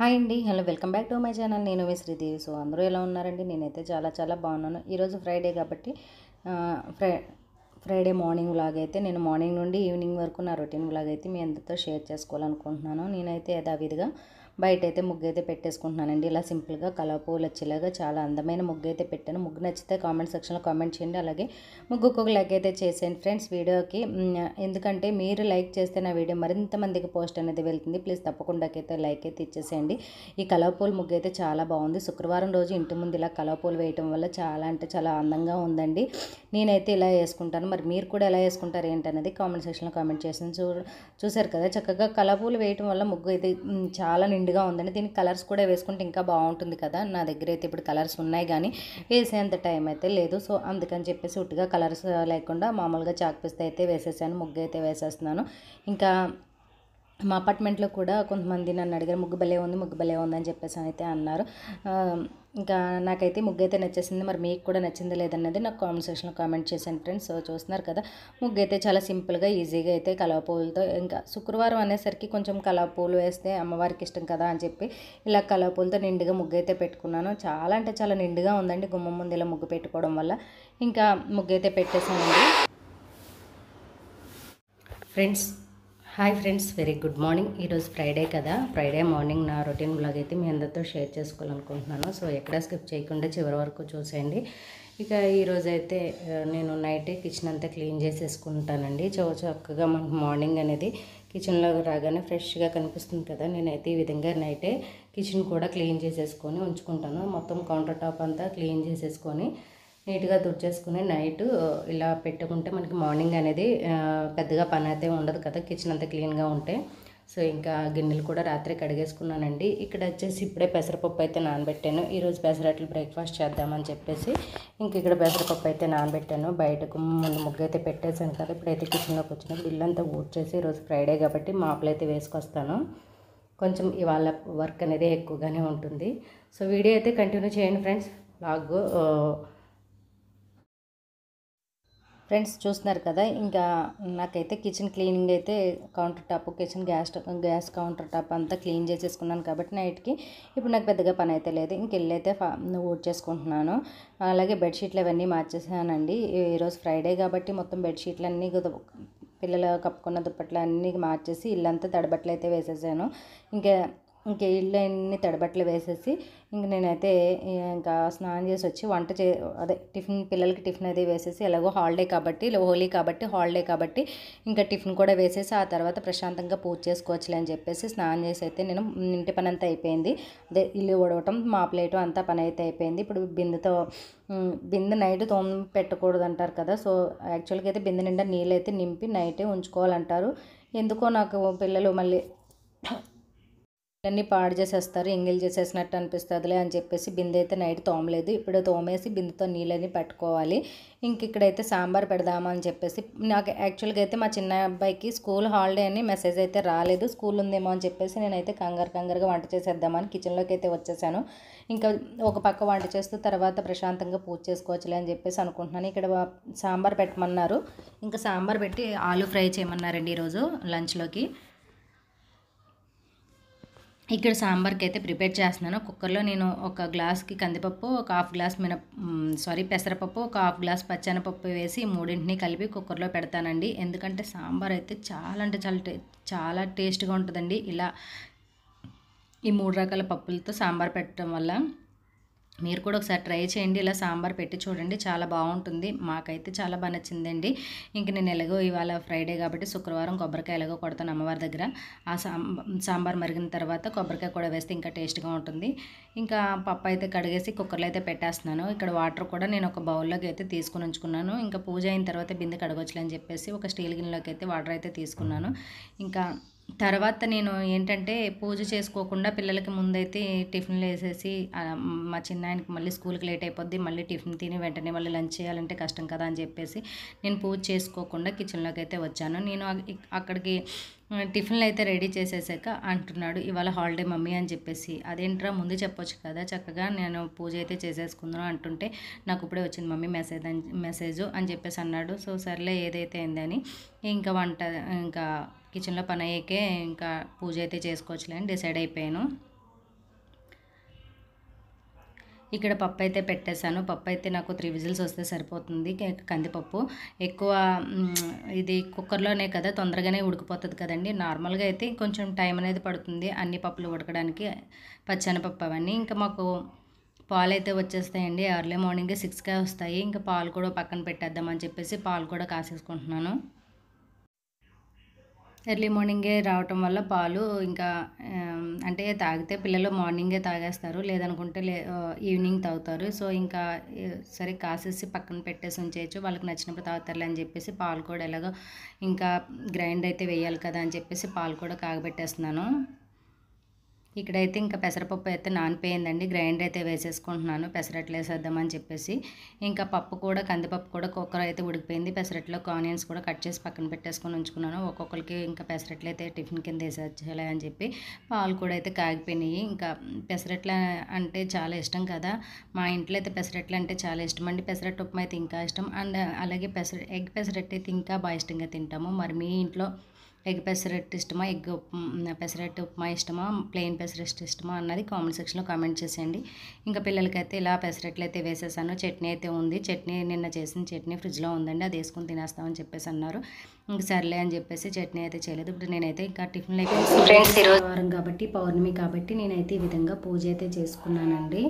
Hi అండి. Hello, welcome back to my channel. నేను మీ Sridevi. So అందరూ ఎలా ఉన్నారండి? నేనైతే చాలా బాగున్నాను. ఈరోజు ఫ్రైడే కాబట్టి ఫ్రైడే మార్నింగ్ వ్లాగ్ అయితే నేను మార్నింగ్ నుండి ఈవినింగ్ వరకు నా రొటీన్ వ్లాగ్ అయితే మీ అందరితో షేర్ చేసుకోవాలనుకుంటున్నాను. నేనైతే యథావిధిగా బయట అయితే ముగ్గు అయితే పెట్టేసుకుంటున్నానండి. ఇలా సింపుల్గా కలర్ పూలు వచ్చేలాగా చాలా అందమైన ముగ్గు అయితే పెట్టాను. ముగ్గు నచ్చితే కామెంట్ సెక్షన్లో కామెంట్ చేయండి. అలాగే ముగ్గుకు ఒక లైక్ అయితే చేసేయండి ఫ్రెండ్స్ వీడియోకి. ఎందుకంటే మీరు లైక్ చేస్తే నా వీడియో మరింత మందికి పోస్ట్ అనేది వెళ్తుంది. ప్లీజ్ తప్పకుండా అయితే లైక్ అయితే ఇచ్చేసేయండి. ఈ కలర్ పూల ముగ్గు అయితే చాలా బాగుంది. శుక్రవారం రోజు ఇంటి ముందు ఇలా కలర్ పూలు వేయటం వల్ల చాలా అంటే చాలా అందంగా ఉందండి. నేనైతే ఇలా వేసుకుంటాను. మరి మీరు కూడా ఎలా వేసుకుంటారు ఏంటనేది కామెంట్ సెక్షన్లో కామెంట్ చేసి చూసారు కదా, చక్కగా కలర్ పూలు వేయటం వల్ల ముగ్గు అయితే చాలా నిండుగా ఉందండి. దీనికి కలర్స్ కూడా వేసుకుంటే ఇంకా బాగుంటుంది కదా. నా దగ్గర అయితే ఇప్పుడు కలర్స్ ఉన్నాయి కానీ వేసేంత టైం అయితే లేదు. సో అందుకని చెప్పేసి ఉట్టిగా కలర్స్ లేకుండా మామూలుగా చాక్ పీస్తో అయితే వేసేసాను. ముగ్గు అయితే వేసేస్తున్నాను. ఇంకా మా అపార్ట్మెంట్లో కూడా కొంతమంది నన్ను అడిగారు, ముగ్గు భలే ఉంది అని చెప్పేసి అయితే అన్నారు. ఇంకా నాకైతే ముగ్గు అయితే నచ్చేసింది. మరి మీకు కూడా నచ్చింది లేదన్నది నాకు కామెంట్ సెక్షన్లో కామెంట్ చేశాను ఫ్రెండ్స్. సో చూస్తున్నారు కదా, ముగ్గు అయితే చాలా సింపుల్గా ఈజీగా అయితే కలవ పూలతో, ఇంకా శుక్రవారం అనేసరికి కొంచెం కలవ పూలు వేస్తే అమ్మవారికి ఇష్టం కదా అని చెప్పి ఇలా కలవ పూలతో నిండుగా ముగ్గు అయితే పెట్టుకున్నాను. చాలా అంటే చాలా నిండుగా ఉందండి గుమ్మం ముందు ఇలా ముగ్గు పెట్టుకోవడం వల్ల. ఇంకా ముగ్గు అయితే పెట్టేశానండి friends. Hi friends, very good morning. ఈరోజు ఫ్రైడే కదా, ఫ్రైడే మార్నింగ్ నా రొటీన్ బ్లాగ్ అయితే మీ అందరితో షేర్ చేసుకోవాలనుకుంటున్నాను. సో ఎక్కడ స్కిప్ చేయకుండా చివరి వరకు చూసేయండి. ఇక ఈరోజైతే నేను నైటే కిచెన్ అంతా క్లీన్ చేసేసుకుంటానండి. చక్కగా మనకు మార్నింగ్ అనేది కిచెన్లో రాగానే ఫ్రెష్గా కనిపిస్తుంది కదా. నేనైతే ఈ విధంగా నైటే కిచెన్ కూడా క్లీన్ చేసేసుకొని ఉంచుకుంటాను. మొత్తం కౌంటర్ టాప్ అంతా క్లీన్ చేసేసుకొని నీట్గా తుడిచేసుకుని నైట్ ఇలా పెట్టుకుంటే మనకి మార్నింగ్ అనేది పెద్దగా పని అయితే ఉండదు కదా, కిచెన్ అంతా క్లీన్గా ఉంటే. సో ఇంకా గిన్నెలు కూడా రాత్రి కడిగేసుకున్నానండి. ఇక్కడ వచ్చేసి ఇప్పుడే పెసరపప్పు అయితే నానబెట్టాను. ఈరోజు పెసరట్లు బ్రేక్ఫాస్ట్ చేద్దామని చెప్పేసి ఇంక ఇక్కడ పెసరపప్పు అయితే నానబెట్టాను. బయటకు ముందు ముగ్గు అయితే పెట్టేశాను కదా. ఇప్పుడైతే కిచెన్లోకి వచ్చినప్పుడు ఇల్లంతా ఊడ్చేసి, ఈరోజు ఫ్రైడే కాబట్టి మాపులు అయితే వేసుకొస్తాను. కొంచెం ఇవాళ వర్క్ అనేది ఎక్కువగానే ఉంటుంది. సో వీడియో అయితే కంటిన్యూ చేయండి ఫ్రెండ్స్. బ్లాగ్ ఫ్రెండ్స్ చూస్తున్నారు కదా, ఇంకా నాకైతే కిచెన్ క్లీనింగ్ అయితే counter top, kitchen gas counter top అంతా క్లీన్ చేసేసుకున్నాను కాబట్టి నైట్కి ఇప్పుడు నాకు పెద్దగా పని అయితే లేదు. ఇంక ఇల్లు అయితే ఊడ్చేసుకుంటున్నాను. అలాగే బెడ్షీట్లు అవన్నీ మార్చేసానండి. ఈరోజు ఫ్రైడే కాబట్టి మొత్తం బెడ్షీట్లు అన్నీ పిల్లలు కప్పుకున్న దుప్పట్లు అన్నీ మార్చేసి ఇల్లంతా తడబట్టలు అయితే వేసేసాను. ఇంకా ఇల్లు అన్ని తడబట్టలు వేసేసి ఇంక నేనైతే ఇంకా స్నానం చేసి వచ్చి అదే పిల్లలకి టిఫిన్ అది వేసేసి, ఎలాగో హాలిడే కాబట్టి, హోలీ కాబట్టి హాలిడే కాబట్టి ఇంకా టిఫిన్ కూడా వేసేసి ఆ తర్వాత ప్రశాంతంగా పూజ చేసుకోవచ్చులే అని చెప్పేసి స్నానం చేసి అయితే నేను ఇంటి పని అంతా అయిపోయింది. అదే ఇల్లు ఉడవటం మా ప్లేటు అంతా పని అయితే అయిపోయింది. ఇప్పుడు బిందె నైట్ పెట్టకూడదు అంటారు కదా. సో యాక్చువల్గా అయితే బిందె నిండా నీళ్ళు అయితే నింపి నైటే ఉంచుకోవాలంటారు. ఎందుకో నాకు పిల్లలు మళ్ళీ అన్నీ పాడు చేసేస్తారు, ఎంగిల్ చేసేసినట్టు అనిపిస్తుందిలే అని చెప్పేసి బిందె అయితే నైట్ తోమలేదు. ఇప్పుడు తోమేసి బిందెతో నీళ్ళని పట్టుకోవాలి. ఇంకిక్కడైతే సాంబార్ పెడదామని చెప్పేసి, నాకు యాక్చువల్గా అయితే మా చిన్న అబ్బాయికి స్కూల్ హాలిడే అని మెసేజ్ అయితే రాలేదు. స్కూల్ ఉందేమో అని చెప్పేసి నేనైతే కంగారుగా వంట చేసేద్దామని కిచెన్లోకి అయితే వచ్చేసాను. ఇంకా ఒక పక్క వంట చేస్తూ తర్వాత ప్రశాంతంగా పూజ చేసుకోవచ్చులే అని చెప్పేసి అనుకుంటున్నాను. ఇక్కడ సాంబార్ పెట్టమన్నారు. ఇంకా సాంబార్ పెట్టి ఆలు ఫ్రై చేయమన్నారండి ఈరోజు లంచ్లోకి. ఇక్కడ సాంబార్కి అయితే ప్రిపేర్ చేస్తున్నాను. కుక్కర్లో నేను ఒక గ్లాస్కి కందిపప్పు, ఒక హాఫ్ గ్లాస్ పెసరపప్పు, ఒక హాఫ్ గ్లాస్ పచ్చెనపప్పు వేసి మూడింటిని కలిపి కుక్కర్లో పెడతానండి. ఎందుకంటే సాంబార్ అయితే చాలా అంటే చాలా టేస్ట్గా ఉంటుందండి. ఇలా ఈ 3 రకాల పప్పులతో సాంబార్ పెట్టడం వల్ల మీరు కూడా ఒకసారి ట్రై చేయండి. ఇలా సాంబార్ పెట్టి చూడండి, చాలా బాగుంటుంది. మాకైతే చాలా బాగా నచ్చిందండి. ఇంక నేను ఎలాగో ఇవాళ ఫ్రైడే కాబట్టి శుక్రవారం కొబ్బరికాయ ఎలాగో కొడతాను అమ్మవారి దగ్గర. ఆ సాంబార్ మరిగిన తర్వాత కొబ్బరికాయ కూడా వేస్తే ఇంకా టేస్ట్గా ఉంటుంది. ఇంకా పప్పు అయితే కడిగేసి కుక్కర్లో అయితే పెట్టేస్తున్నాను. ఇక్కడ వాటర్ కూడా నేను ఒక బౌల్లోకి అయితే తీసుకుని ఉంచుకున్నాను. ఇంకా పూజ అయిన తర్వాత బిందె కడగొచ్చులే అని చెప్పేసి ఒక స్టీల్ గిన్నెలోకి అయితే వాటర్ అయితే తీసుకున్నాను. ఇంకా తర్వాత నేను ఏంటంటే పూజ చేసుకోకుండా పిల్లలకి ముందైతే టిఫిన్లు వేసేసి, మా చిన్నాయనకి మళ్ళీ స్కూల్కి లేట్ అయిపోద్ది, మళ్ళీ టిఫిన్ తిని వెంటనే మళ్ళీ లంచ్ చేయాలంటే కష్టం కదా అని చెప్పేసి నేను పూజ చేసుకోకుండా కిచెన్లోకి అయితే వచ్చాను. నేను అక్కడికి టిఫిన్లు అయితే రెడీ చేసేసాక అంటున్నాడు, ఇవాళ హాలిడే మమ్మీ అని చెప్పేసి. అదేంట్రా ముందు చెప్పొచ్చు కదా, చక్కగా నేను పూజ అయితే చేసేసుకుందాను అంటుంటే నాకు ఇప్పుడే వచ్చింది మమ్మీ మెసేజ్ అని చెప్పేసి అన్నాడు. సో సర్లే ఏదైతే అయిందని ఇంకా కిచెన్లో పని అయ్యాకే ఇంకా పూజ అయితే చేసుకోవచ్చులే అని డిసైడ్ అయిపోయాను. ఇక్కడ పప్పు అయితే పెట్టేశాను. పప్పు అయితే నాకు 3 విజిల్స్ వస్తే సరిపోతుంది. కందిపప్పు ఎక్కువ ఇది కుక్కర్లోనే కదా తొందరగానే ఉడికిపోతుంది కదండి. నార్మల్గా అయితే కొంచెం టైం అనేది పడుతుంది అన్ని పప్పులు ఉడకడానికి, పచ్చెనపప్పు అవన్నీ. ఇంకా మాకు పాలు అయితే వచ్చేస్తాయండి. ఎర్లీ మార్నింగే 6కే వస్తాయి. ఇంకా పాలు కూడా పక్కన పెట్టేద్దామని చెప్పేసి పాలు కూడా కాసేసుకుంటున్నాను. ఎర్లీ మార్నింగే రావటం వల్ల పాలు ఇంకా అంటే తాగితే పిల్లలు మార్నింగే తాగేస్తారు, లేదనుకుంటే ఈవినింగ్ తాగుతారు. సో ఇంకా సరే కాసేసి పక్కన పెట్టేసి ఉంచేయచ్చు, వాళ్ళకి నచ్చినప్పుడు తాగుతారులే అని చెప్పేసి పాలు కూడా ఎలాగో ఇంకా గ్రైండ్ అయితే వేయాలి కదా అని చెప్పేసి పాలు కూడా కాగబెట్టేస్తున్నాను. ఇక్కడైతే ఇంకా పెసరపప్పు అయితే నానిపోయిందండి. గ్రైండర్ అయితే వేసేసుకుంటున్నాను పెసరట్లు వేసేద్దామని చెప్పేసి. ఇంకా పప్పు కూడా కందిపప్పు కూడా కుక్కర్ అయితే ఉడికిపోయింది. పెసరట్లోకి ఆనియన్స్ కూడా కట్ చేసి పక్కన పెట్టేసుకొని ఉంచుకున్నాను. ఒక్కొక్కరికి ఇంకా పెసరట్లు అయితే టిఫిన్ కింద వేసేయాలి అని చెప్పి పాలు కూడా అయితే కాగిపోయినాయి. ఇంకా పెసరట్లు అంటే చాలా ఇష్టం కదా, మా ఇంట్లో అయితే పెసరట్లు అంటే చాలా ఇష్టం అండి. పెసరట్టు ఉప్మా అయితే ఇంకా ఇష్టం, అండ్ అలాగే ఎగ్ పెసరట్టు అయితే ఇంకా బాగా ఇష్టంగా తింటాము. మరి మీ ఇంట్లో ఎగ్ పెసరట్టు ఇష్టమా, పెసరట్టు ఉప్మా ఇష్టమా, ప్లెయిన్ పెసరట్టు ఇష్టమా అన్నది కామెంట్ సెక్షన్లో కామెంట్ చేసేయండి. ఇంకా పిల్లలకైతే ఇలా పెసరట్లు అయితే వేసేసాను. చట్నీ అయితే ఉంది, చట్నీ నిన్న చేసిన చట్నీ ఫ్రిడ్జ్లో ఉందండి, అది వేసుకొని తినేస్తామని చెప్పేసి అన్నారు. ఇంక సర్లే అని చెప్పేసి చట్నీ అయితే చేయలేదు. ఇప్పుడు నేనైతే ఇంకా టిఫిన్లో అయితే వారం కాబట్టి పౌర్ణమి కాబట్టి నేనైతే ఈ విధంగా పూజ అయితే చేసుకున్నానండి.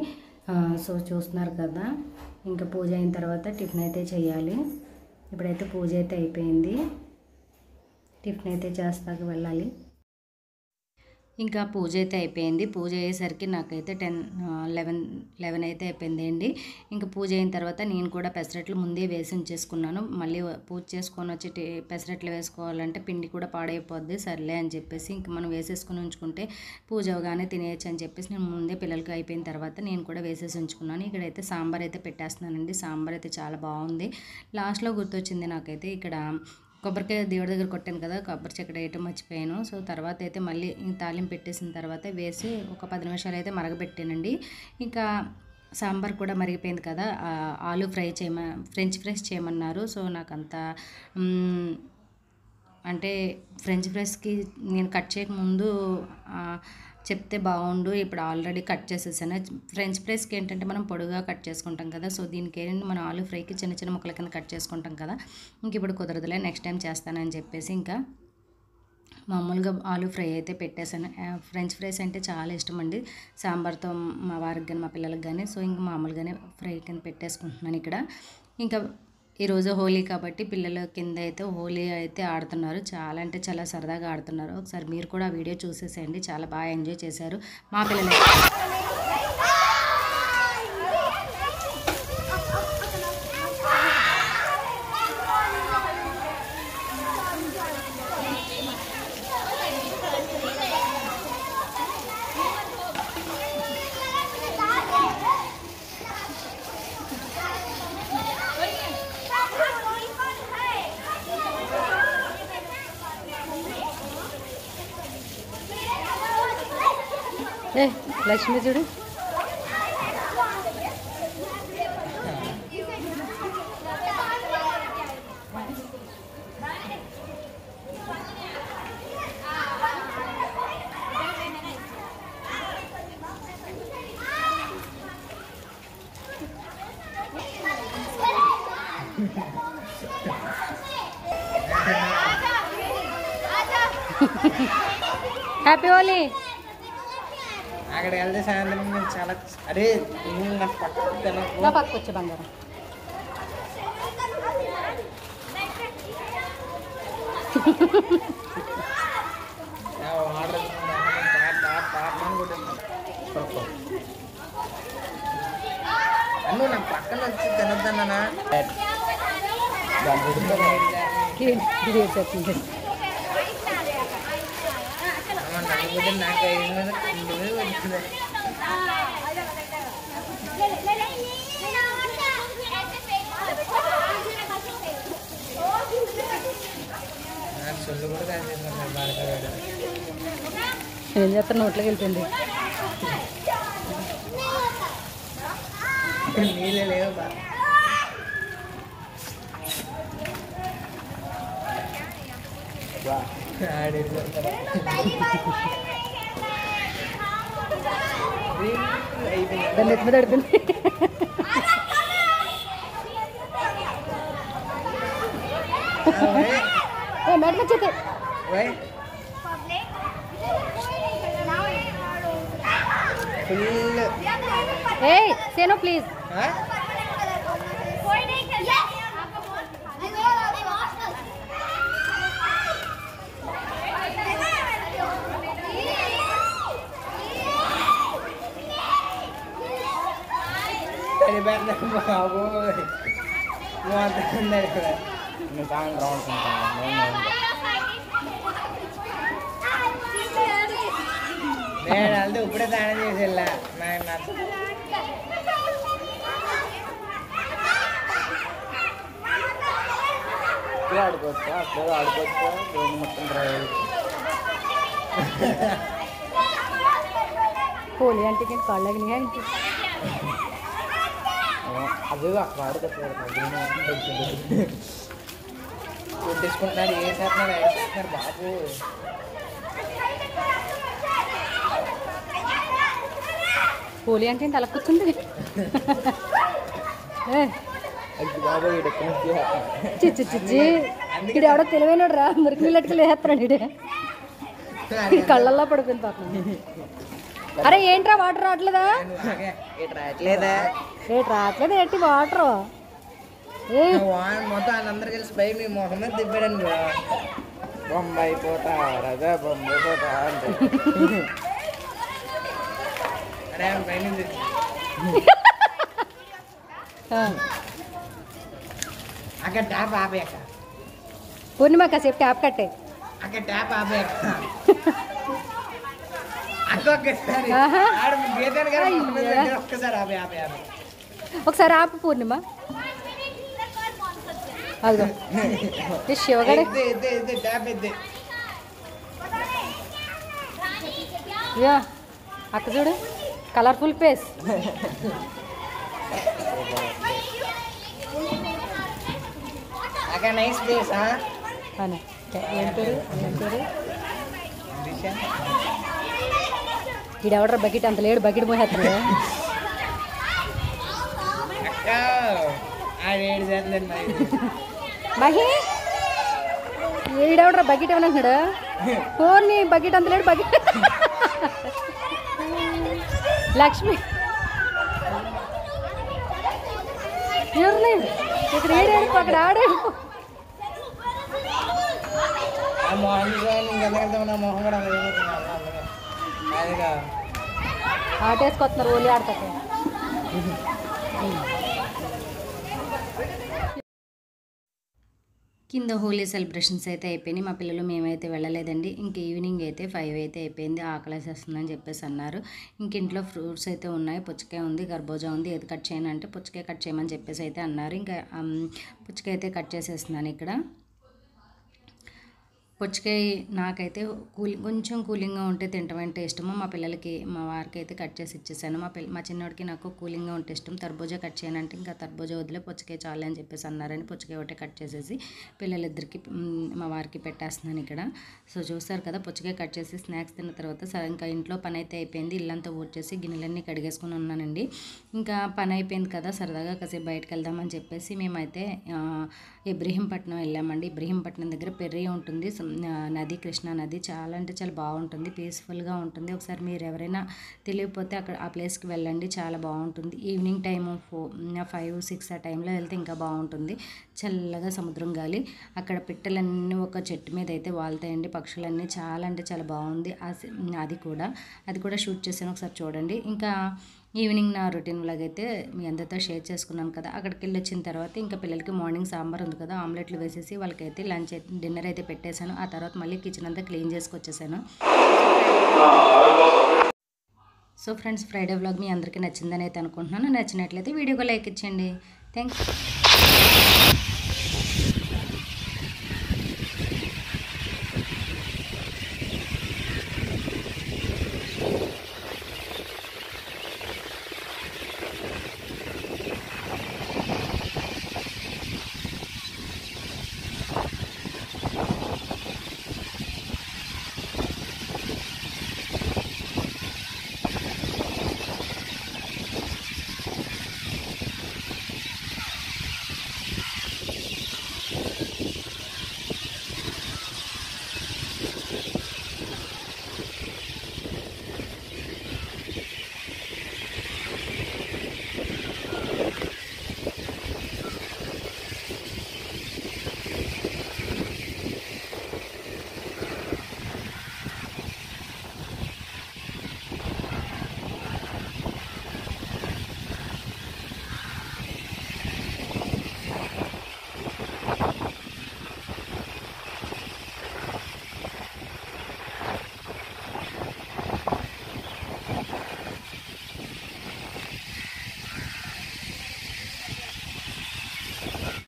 సో చూస్తున్నారు కదా, ఇంకా పూజ అయిన తర్వాత టిఫిన్ అయితే చేయాలి. ఇప్పుడైతే పూజ అయితే అయిపోయింది, టిఫిన్ అయితే చేస్తాకు వెళ్ళాలి. ఇంకా పూజ అయితే అయిపోయింది. పూజ అయ్యేసరికి నాకైతే 11 అయితే అయిపోయింది అండి. ఇంకా పూజ అయిన తర్వాత నేను కూడా పెసరట్లు ముందే వేసి ఉంచేసుకున్నాను. మళ్ళీ పూజ చేసుకొని వచ్చి పెసరట్లు వేసుకోవాలంటే పిండి కూడా పాడైపోద్ది, సర్లే అని చెప్పేసి ఇంక మనం వేసేసుకుని ఉంచుకుంటే పూజ అవగానే తినేయచ్చు అని చెప్పేసి నేను ముందే పిల్లలకి అయిపోయిన తర్వాత నేను కూడా వేసేసి ఉంచుకున్నాను. ఇక్కడైతే సాంబార్ అయితే పెట్టేస్తున్నానండి. సాంబార్ అయితే చాలా బాగుంది. లాస్ట్లో గుర్తొచ్చింది నాకైతే, ఇక్కడ కొబ్బరికాయ దేవుడి దగ్గర కొట్టాను కదా, కొబ్బరి చెక్కడ వేయటం మర్చిపోయాను. సో తర్వాత అయితే మళ్ళీ తాలింపు పెట్టేసిన తర్వాత వేసి ఒక 10 నిమిషాలు అయితే మరగబెట్టానండి. ఇంకా సాంబార్ కూడా మరిగిపోయింది కదా, ఆలు ఫ్రెంచ్ ఫ్రైస్ చేయమన్నారు. సో నాకంత అంటే ఫ్రెంచ్ ఫ్రైస్కి నేను కట్ చేయకముందు చెప్తే బాగుండు, ఇప్పుడు ఆల్రెడీ కట్ చేసేసాను. ఫ్రెంచ్ ఫ్రైస్కి ఏంటంటే మనం పొడుగా కట్ చేసుకుంటాం కదా, సో దీనికి ఏంటంటే మనం ఆలు ఫ్రైకి చిన్న చిన్న ముక్కల కింద కట్ చేసుకుంటాం కదా, ఇంక ఇప్పుడు కుదరదులే నెక్స్ట్ టైం చేస్తానని చెప్పేసి ఇంకా మామూలుగా ఆలు ఫ్రై అయితే పెట్టేశాను. ఫ్రెంచ్ ఫ్రైస్ అంటే చాలా ఇష్టం అండి, సాంబార్తో మా వారికి కానీ మా పిల్లలకి కానీ. సో ఇంకా మామూలుగానే ఫ్రై కింద పెట్టేసుకుంటున్నాను ఇక్కడ. ఇంకా ఈరోజు హోలీ కాబట్టి పిల్లల కింద అయితే హోలీ అయితే ఆడుతున్నారు, చాలా అంటే చాలా సరదాగా ఆడుతున్నారు. ఒకసారి మీరు కూడా వీడియో చూసేసేయండి, చాలా బాగా ఎంజాయ్ చేశారు మా పిల్లలు. లక్ష్మి చూడు, హ్యాపీ హోలీ. అక్కడికి వెళ్తే సాయంత్రం చాలా అరే నా పక్కకు వచ్చే బంగారం అన్ను నా పక్కన వచ్చి తినొద్దన్నా నాకు 5 వచ్చింది. నాకు సొల్లు కూడా కాసేస్తున్నాను బాగా. ఏం చేస్తారు, నోట్లోకి వెళ్ళిపోయింది. నీళ్ళే లేవు బాగా. ఆడి దాన్ని ఎత్తి మీద అడిపింది. మేడం వచ్చేది ఫుల్ ఏ సేనో ప్లీజ్. బాబు నేను వెళ్తే ఇప్పుడే స్నానం చేసి వెళ్ళా ఆడుకోవచ్చా అప్పుడు ఆడుకోవచ్చా దేవుని మొత్తం హోలీ అంటే కాళ్ళకి ఏంటి అదే అక్కడ ఆడుకోవచ్చు కొట్టేసుకుంటున్నారు ఏం చేస్తున్నారు వేస్తున్నారు బాబు. హోలీ అంటే అలా కూర్చుంది. బాబు చిచ్చి చిచ్చి ఇది ఎవడో తెలివైనడు రా మురికి నీళ్ళకి లేస్తున్నాడు ఇడే కళ్ళల్లో పడిపోయింది పాపం. అరే ఏంట్రా వాటర్ రావట్లేదా? రావట్లేదా? రావట్లేదు ఏంటి వాటర్? మొత్తం వాళ్ళందరూ కలిసి పై మీ మొహం మీద తిప్పాడని బొంబాయి పోతా రజా బొంబాయి పోతా అంటే పైన అక్కడ ట్యాప్ ఆపే అక్క పూర్ణిమ కాసేపు ట్యాప్ కట్టే అక్కడ ట్యాప్ ఆపే అక్క ఒక్కసారి ఒక్కసారి ఆపే ఆపే ఆపే ఒకసారి ఆపు పూర్ణిమ. అదిగో శివగడ అక్క చూడు కలర్ఫుల్ ఫేస్. నైస్ ఫేస్ ఏం పేరు ఈడెవడరా బకెట్ అంత లేడు బకెట్ పోయేస్తాడు. మహి ఈడెవడరా బకెట్ ఏమన్నాడు? ఫోన్ బకెట్ అంత లేడు బకెట్. లక్ష్మి ఇక్కడ ఏడేడు అక్కడ ఆడే ఆటేసుకొస్తున్నారు ఓలి ఆడతారు. కింద హోలీ సెలబ్రేషన్స్ అయితే అయిపోయినాయి. మా పిల్లలు మేమైతే వెళ్ళలేదండి. ఇంక ఈవినింగ్ అయితే 5 అయితే అయిపోయింది. ఆకలేసేస్తుందని చెప్పేసి అన్నారు. ఇంక ఇంట్లో ఫ్రూట్స్ అయితే ఉన్నాయి. పుచ్చకాయ ఉంది, కర్బూజా ఉంది. ఏది కట్ చేయను అంటే పుచ్చకాయ కట్ చేయమని చెప్పేసి అయితే అన్నారు. ఇంకా పుచ్చకాయ అయితే కట్ చేసేస్తున్నాను. ఇక్కడ పుచ్చకాయ నాకైతే కొంచెం కూలింగ్గా ఉంటే తింటామంటే ఇష్టము. మా పిల్లలకి మా వారికి అయితే కట్ చేసి ఇచ్చేసాను. మా చిన్నోడికి నాకు కూలింగ్గా ఉంటే ఇష్టం. తర్బూజా కట్ చేయనంటే ఇంకా తర్బూజా వదిలే పుచ్చకాయ చాలు అని చెప్పేసి అన్నారని పుచ్చకాయ ఒకటే కట్ చేసేసి పిల్లలిద్దరికి మా వారికి పెట్టేస్తున్నాను ఇక్కడ. సో చూస్తారు కదా పుచ్చకాయ కట్ చేసి స్నాక్స్ తిన్న తర్వాత సరే ఇంకా ఇంట్లో పని అయితే అయిపోయింది. ఇల్లంతా ఊడ్చేసి గిన్నెలన్నీ కడిగేసుకుని ఉన్నానండి. ఇంకా పని అయిపోయింది కదా సరదాగా కాసేపు బయటకు వెళ్దామని చెప్పేసి మేమైతే ఇబ్రహీంపట్నం వెళ్ళామండి. ఇబ్రహీంపట్నం దగ్గర పెర్రీ ఉంటుంది నది, కృష్ణా నది. చాలా అంటే చాలా బాగుంటుంది, పీస్ఫుల్గా ఉంటుంది. ఒకసారి మీరు ఎవరైనా తెలియకపోతే అక్కడ ఆ ప్లేస్కి వెళ్ళండి, చాలా బాగుంటుంది. ఈవినింగ్ టైము 5-6 ఆ టైంలో వెళ్తే ఇంకా బాగుంటుంది. చల్లగా సముద్రం గాలి, అక్కడ పిట్టలన్నీ ఒక చెట్టు మీద అయితే వాళ్తాయండి, పక్షులన్నీ. చాలా అంటే చాలా బాగుంది. అది కూడా షూట్ చేశాను, ఒకసారి చూడండి. ఇంకా ఈవినింగ్ నా రొటీన్ వ్లాగ్ అయితే మీ అందరితో షేర్ చేసుకున్నాను కదా. అక్కడికి వెళ్ళి వచ్చిన తర్వాత ఇంకా పిల్లలకి మార్నింగ్ సాంబార్ ఉంది కదా, ఆమ్లెట్లు వేసేసి వాళ్ళకైతే డిన్నర్ అయితే పెట్టేశాను. ఆ తర్వాత మళ్ళీ కిచెన్ అంతా క్లీన్ చేసుకొచ్చేసాను. సో ఫ్రెండ్స్, ఫ్రైడే వ్లాగ్ మీ అందరికీ నచ్చిందని అయితే అనుకుంటున్నాను. నచ్చినట్లయితే వీడియోకి లైక్ ఇచ్చేయండి. థ్యాంక్స్.